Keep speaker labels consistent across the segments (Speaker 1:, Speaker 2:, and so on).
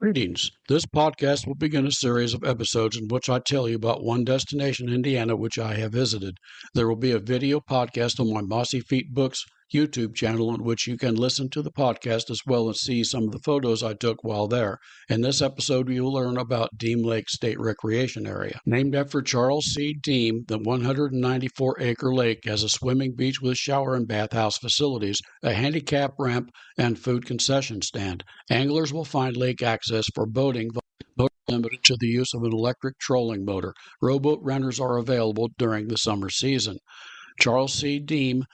Speaker 1: Greetings. This podcast will begin a series of episodes in which I tell you about one destination in Indiana which I have visited. There will be a video podcast on my Mossy Feet Books YouTube channel in which you can listen to the podcast as well as see some of the photos I took while there. In this episode, you'll learn about Deam Lake State Recreation Area. Named after Charles C. Deam, the 194-acre lake has a swimming beach with shower and bathhouse facilities, a handicap ramp, and food concession stand. Anglers will find lake access for boating, but limited to the use of an electric trolling motor. Rowboat renters are available during the summer season. Charles C. Deam,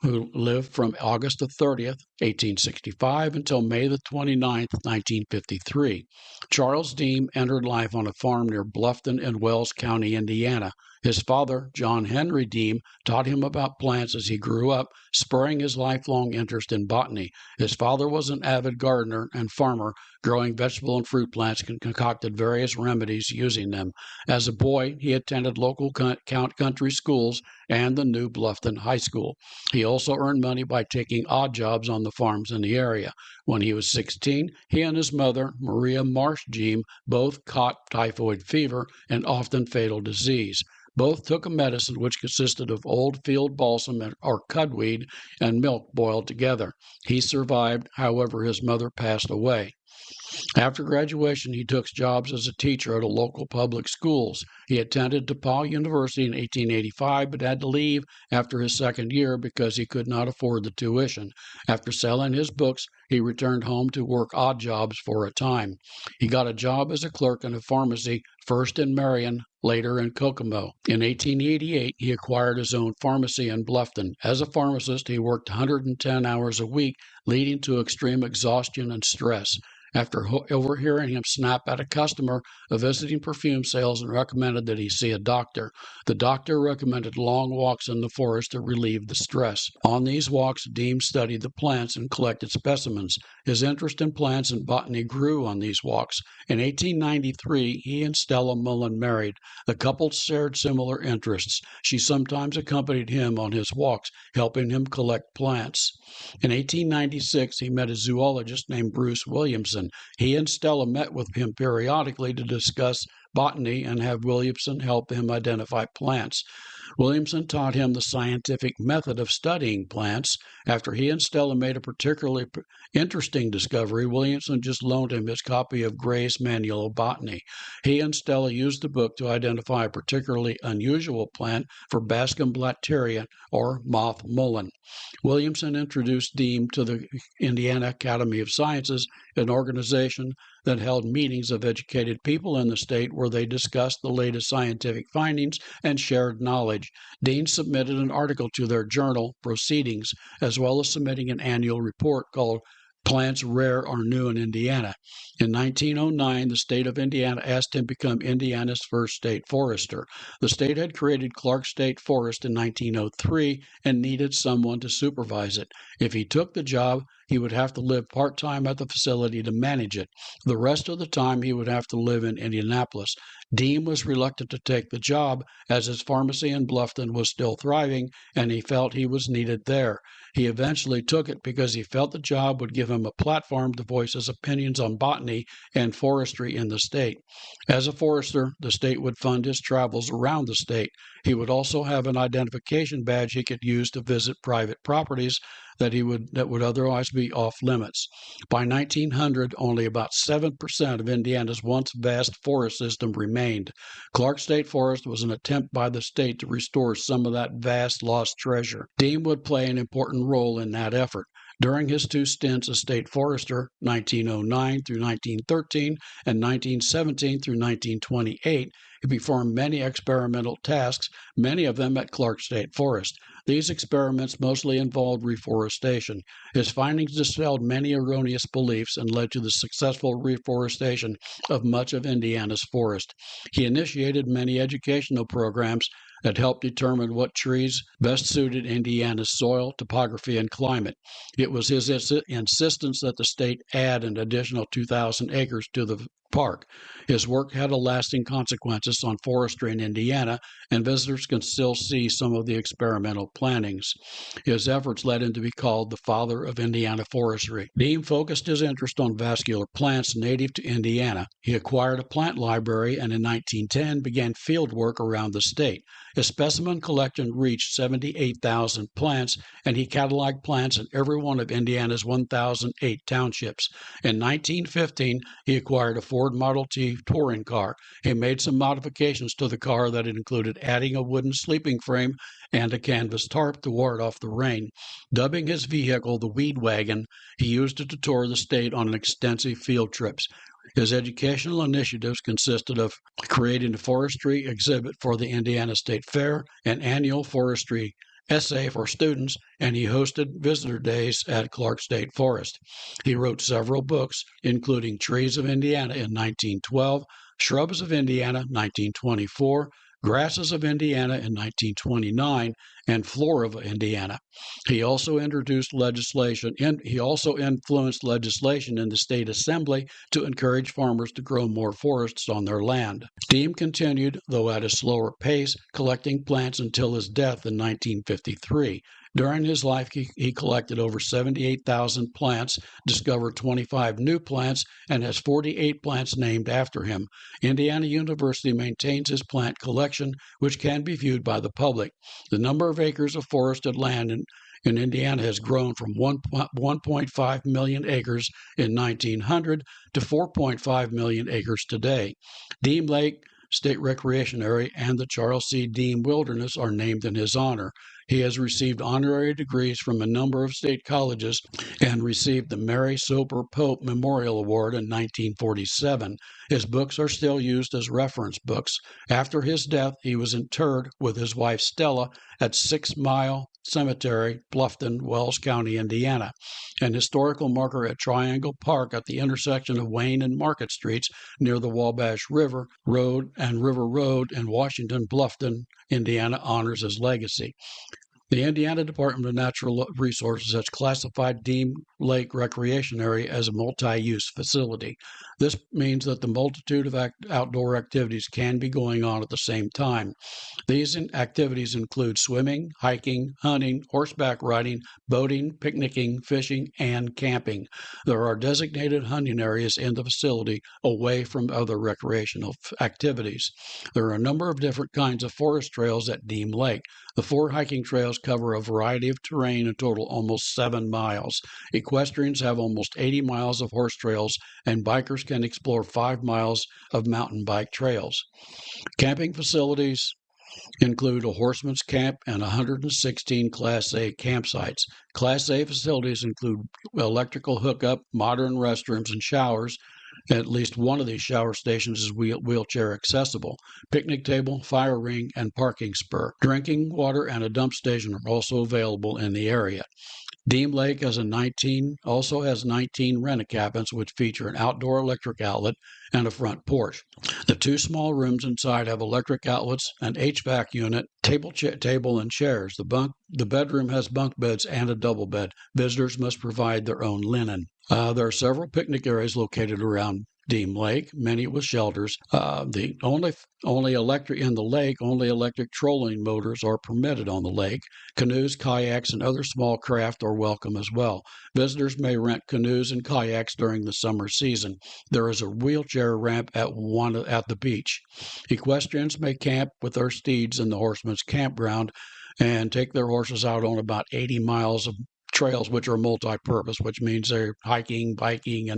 Speaker 1: who lived from August the 30th, 1865 until May the 29th, 1953. Charles Deam entered life on a farm near Bluffton in Wells County, Indiana. His father, John Henry Deam, taught him about plants as he grew up, spurring his lifelong interest in botany. His father was an avid gardener and farmer, growing vegetable and fruit plants and concocted various remedies using them. As a boy, he attended local country schools and the new Bluffton High School. He also earned money by taking odd jobs on the farms in the area. When he was 16, he and his mother, Maria Marsh Deam, both caught typhoid fever, an often fatal disease. Both took a medicine which consisted of old field balsam or cudweed and milk boiled together. He survived, however, his mother passed away. After graduation, he took jobs as a teacher at a local public schools. He attended DePaul University in 1885, but had to leave after his second year because he could not afford the tuition. After selling his books, he returned home to work odd jobs for a time. He got a job as a clerk in a pharmacy, first in Marion, later in Kokomo. In 1888, he acquired his own pharmacy in Bluffton. As a pharmacist, he worked 110 hours a week, leading to extreme exhaustion and stress. After overhearing him snap at a customer visiting perfume sales and recommended that he see a doctor. The doctor recommended long walks in the forest to relieve the stress. On these walks, Deam studied the plants and collected specimens. His interest in plants and botany grew on these walks. In 1893, he and Stella Mullen married. The couple shared similar interests. She sometimes accompanied him on his walks, helping him collect plants. In 1896, he met a zoologist named Bruce Williamson. He and Stella met with him periodically to discuss botany and have Williamson help him identify plants. Williamson taught him the scientific method of studying plants. After he and Stella made a particularly interesting discovery, Williamson just loaned him his copy of Gray's Manual of Botany. He and Stella used the book to identify a particularly unusual plant for Bascom blatteria, or moth mullein. Williamson introduced Deam to the Indiana Academy of Sciences, an organization that held meetings of educated people in the state where they discussed the latest scientific findings and shared knowledge. Dean submitted an article to their journal, Proceedings, as well as submitting an annual report called Plants Rare or New in Indiana. In 1909, the state of Indiana asked him to become Indiana's first state forester. The state had created Clark State Forest in 1903 and needed someone to supervise it. If he took the job, he would have to live part-time at the facility to manage it. The rest of the time, he would have to live in Indianapolis. Deam was reluctant to take the job as his pharmacy in Bluffton was still thriving and he felt he was needed there. He eventually took it because he felt the job would give him a platform to voice his opinions on botany and forestry in the state. As a forester, the state would fund his travels around the state. He would also have an identification badge he could use to visit private properties that would otherwise be off limits. By 1900, only about 7% of Indiana's once vast forest system remained. Clark State Forest was an attempt by the state to restore some of that vast lost treasure. Deam would play an important role in that effort. During his two stints as state forester, 1909 through 1913 and 1917 through 1928, he performed many experimental tasks, many of them at Clark State Forest. These experiments mostly involved reforestation. His findings dispelled many erroneous beliefs and led to the successful reforestation of much of Indiana's forest. He initiated many educational programs that helped determine what trees best suited Indiana's soil, topography, and climate. It was his insistence that the state add an additional 2,000 acres to the Park. His work had lasting consequences on forestry in Indiana, and visitors can still see some of the experimental plantings. His efforts led him to be called the father of Indiana forestry. Deam focused his interest on vascular plants native to Indiana. He acquired a plant library and in 1910 began field work around the state. His specimen collection reached 78,000 plants, and he cataloged plants in every one of Indiana's 1,008 townships. In 1915, he acquired a Ford Model T touring car. He made some modifications to the car that included adding a wooden sleeping frame and a canvas tarp to ward off the rain. Dubbing his vehicle the Weed Wagon, he used it to tour the state on extensive field trips. His educational initiatives consisted of creating a forestry exhibit for the Indiana State Fair, an annual forestry essay for students, and he hosted visitor days at Clark State Forest. He wrote several books, including Trees of Indiana in 1912, Shrubs of Indiana 1924, Grasses of Indiana in 1929, and Flora of Indiana. He also influenced legislation in the state assembly to encourage farmers to grow more forests on their land. Deam continued, though at a slower pace, collecting plants until his death in 1953. During his life, he collected over 78,000 plants, discovered 25 new plants, and has 48 plants named after him. Indiana University maintains his plant collection, which can be viewed by the public. The number of acres of forested land in Indiana has grown from 1.5 million acres in 1900 to 4.5 million acres today. Deam Lake State Recreation Area and the Charles C. Deam Wilderness are named in his honor. He has received honorary degrees from a number of state colleges and received the Mary Soper Pope Memorial Award in 1947. His books are still used as reference books. After his death, he was interred with his wife Stella at 6 Mile Cemetery, Bluffton, Wells County, Indiana. An historical marker at Triangle Park at the intersection of Wayne and Market Streets near the Wabash River Road and River Road in Washington, Bluffton, Indiana honors his legacy. The Indiana Department of Natural Resources has classified Deam Lake Recreation Area as a multi-use facility. This means that the multitude of outdoor activities can be going on at the same time. These activities include swimming, hiking, hunting, horseback riding, boating, picnicking, fishing, and camping. There are designated hunting areas in the facility away from other recreational activities. There are a number of different kinds of forest trails at Deam Lake. The 4 hiking trails cover a variety of terrain and total almost 7 miles. Equestrians have almost 80 miles of horse trails, and bikers can explore 5 miles of mountain bike trails. Camping facilities include a horseman's camp and 116 Class A campsites. Class A facilities include electrical hookup, modern restrooms and showers. At least one of these shower stations is wheelchair accessible. Picnic table, fire ring, and parking spur. Drinking water and a dump station are also available in the area. Deam Lake also has 19 rent-a-cabins, which feature an outdoor electric outlet and a front porch. The 2 small rooms inside have electric outlets, an HVAC unit, table and chairs. The bedroom has bunk beds and a double bed. Visitors must provide their own linen. There are several picnic areas located around Deam Lake, many with shelters. Only electric trolling motors are permitted on the lake. Canoes, kayaks, and other small craft are welcome as well. Visitors may rent canoes and kayaks during the summer season. There is a wheelchair ramp at the beach. Equestrians may camp with their steeds in the Horseman's Campground and take their horses out on about 80 miles of trails, which are multi-purpose, which means they're hiking, biking,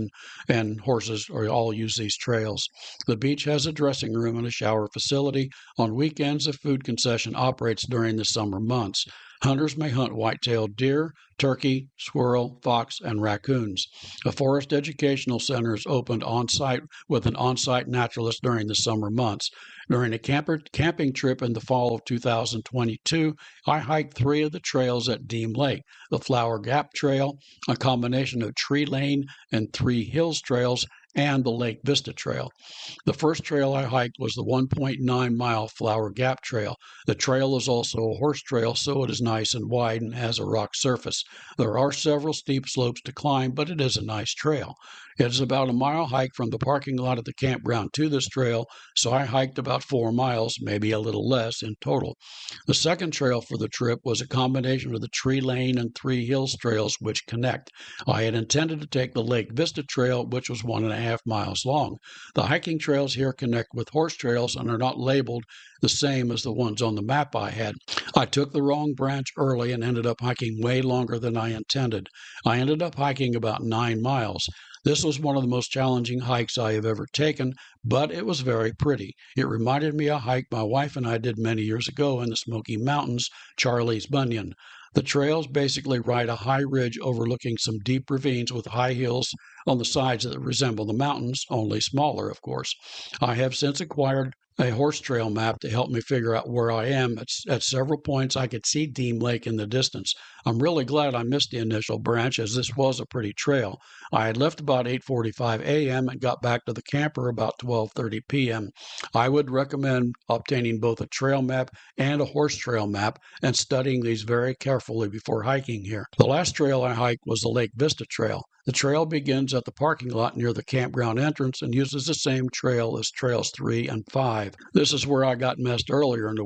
Speaker 1: and horses all use these trails. The beach has a dressing room and a shower facility. On weekends, a food concession operates during the summer months. Hunters may hunt white-tailed deer, turkey, squirrel, fox, and raccoons. A forest educational center is opened on-site with an on-site naturalist during the summer months. During a camping trip in the fall of 2022, I hiked 3 of the trails at Deam Lake: the Flower Gap Trail, a combination of Tree Lane and 3 Hills trails, and the Lake Vista Trail. The first trail I hiked was the 1.9-mile Flower Gap Trail. The trail is also a horse trail, so it is nice and wide and has a rock surface. There are several steep slopes to climb, but it is a nice trail. It is about a mile hike from the parking lot at the campground to this trail, so I hiked about 4 miles, maybe a little less in total. The second trail for the trip was a combination of the Tree Lane and Three Hills trails which connect. I had intended to take the Lake Vista Trail, which was 1.5 miles long. The hiking trails here connect with horse trails and are not labeled the same as the ones on the map I had. I took the wrong branch early and ended up hiking way longer than I intended. I ended up hiking about 9 miles. This was one of the most challenging hikes I have ever taken, but it was very pretty. It reminded me of a hike my wife and I did many years ago in the Smoky Mountains, Charlie's Bunyan. The trails basically ride a high ridge overlooking some deep ravines with high hills on the sides that resemble the mountains, only smaller, of course. I have since acquired a horse trail map to help me figure out where I am. At several points, I could see Deam Lake in the distance. I'm really glad I missed the initial branch, as this was a pretty trail. I had left about 8:45 a.m. and got back to the camper about 12:30 p.m. I would recommend obtaining both a trail map and a horse trail map and studying these very carefully before hiking here. The last trail I hiked was the Lake Vista Trail. The trail begins at the parking lot near the campground entrance and uses the same trail as trails 3 and 5. This is where I got messed up earlier in the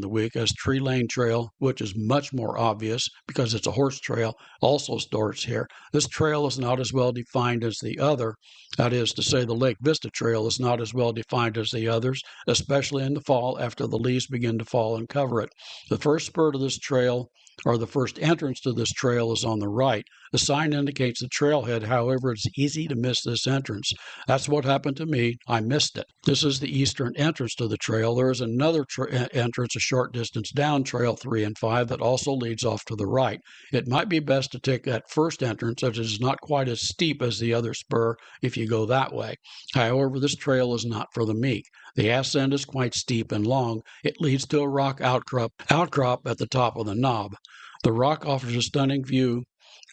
Speaker 1: week, as Tree Lane Trail, which is much more obvious because it's a horse trail, also starts here. This trail is not as well defined as the other. That is to say, the Lake Vista Trail is not as well defined as the others, especially in the fall after the leaves begin to fall and cover it. The first spur to this trail, or the first entrance to this trail, is on the right. The sign indicates the trailhead, however, it's easy to miss this entrance. That's what happened to me. I missed it. This is the eastern entrance to the trail. There is another entrance a short distance down trail 3 and 5 that also leads off to the right. It might be best to take that first entrance, as it is not quite as steep as the other spur if you go that way. However, this trail is not for the meek. The ascent is quite steep and long. It leads to a rock outcrop at the top of the knob. The rock offers a stunning view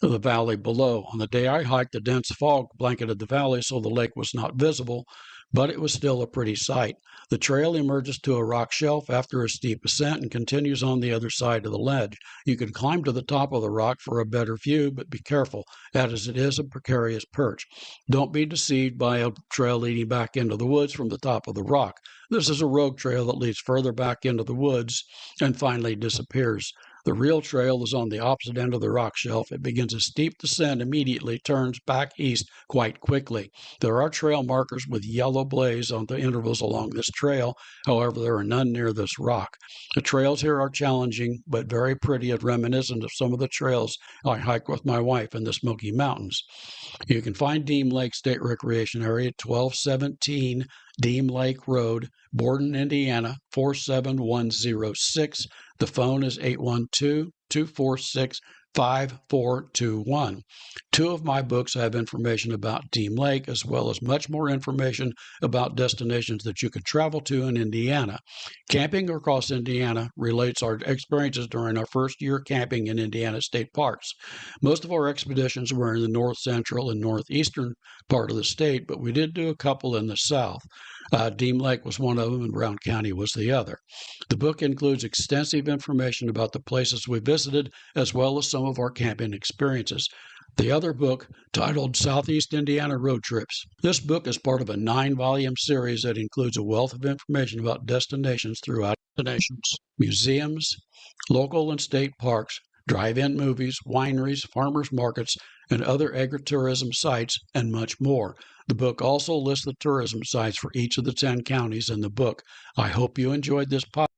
Speaker 1: of the valley below. On the day I hiked, a dense fog blanketed the valley, so the lake was not visible, but it was still a pretty sight. The trail emerges to a rock shelf after a steep ascent and continues on the other side of the ledge. You can climb to the top of the rock for a better view, but be careful, as it is a precarious perch. Don't be deceived by a trail leading back into the woods from the top of the rock. This is a rogue trail that leads further back into the woods and finally disappears. The real trail is on the opposite end of the rock shelf. It begins a steep descent, immediately turns back east quite quickly. There are trail markers with yellow blaze on the intervals along this trail. However, there are none near this rock. The trails here are challenging, but very pretty and reminiscent of some of the trails I hiked with my wife in the Smoky Mountains. You can find Deam Lake State Recreation Area at 1217 Deam Lake Road, Borden, Indiana, 47106. The phone is 812-246-5421. 2 of my books have information about Deam Lake, as well as much more information about destinations that you can travel to in Indiana. Camping Across Indiana relates our experiences during our first year camping in Indiana state parks. Most of our expeditions were in the north central and northeastern part of the state, but we did do a couple in the south. Deam Lake was one of them, and Brown County was the other. The book includes extensive information about the places we visited, as well as some of our camping experiences. The other book, titled Southeast Indiana Road Trips. This book is part of a 9-volume series that includes a wealth of information about destinations throughout the nations, museums, local and state parks, drive-in movies, wineries, farmers markets, and other agritourism sites, and much more. The book also lists the tourism sites for each of the 10 counties in the book. I hope you enjoyed this podcast.